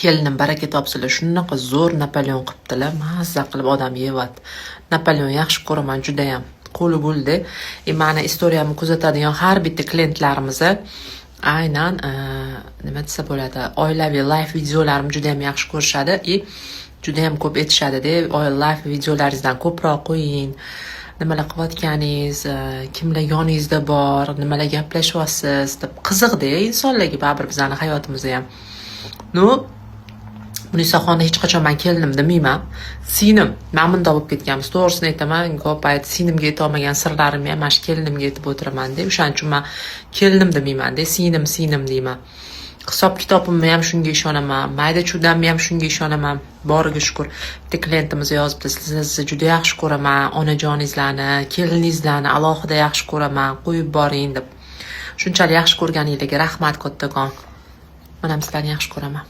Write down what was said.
Kelinim baraka topsinlar, shunaqa zo'r Napoleon qilibdilar, mazza qilib odam yeyapti. Napoleon yaxshi ko'raman judayam. Qo'li bo'ldi. Mana istoriyamni kuzatadigan har bitta klientlarimiz aynan nima desa bo'ladi, oilaviy live videolarimni juda ham yaxshi ko'rishadi juda ham ko'p aytishadi-da, live videolaringizdan ko'proq qo'ying. Nimalar qilayotganingiz, kimlar yoningizda bor, nimalar gaplashyapsiz deb qiziqda insonlarga baribir bizning hayotimizda ham. Munisaxonni hech qachon men keldim demayman. Singlim, men bunday bo'lib ketganmiz. To'g'risini aytaman, ko'p ayt singlimga ayta olmagan sirlarimni ham mana kelinimga aytib o'tiraman-da. O'shaning uchun men keldim demayman-da, singlim deyman. Hisob kitobimni ham shunga ishonaman, mayda chudamni ham shunga ishonaman. Boriga shukr. Bitta klientimiz yozibdi, sizni juda yaxshi ko'raman, onajoningizlarni, keliningizlarni alohida yaxshi ko'raman, qo'yib boring deb. Shunchalik yaxshi ko'rganingizga rahmat kattakon. Men ham sizlarni yaxshi ko'raman.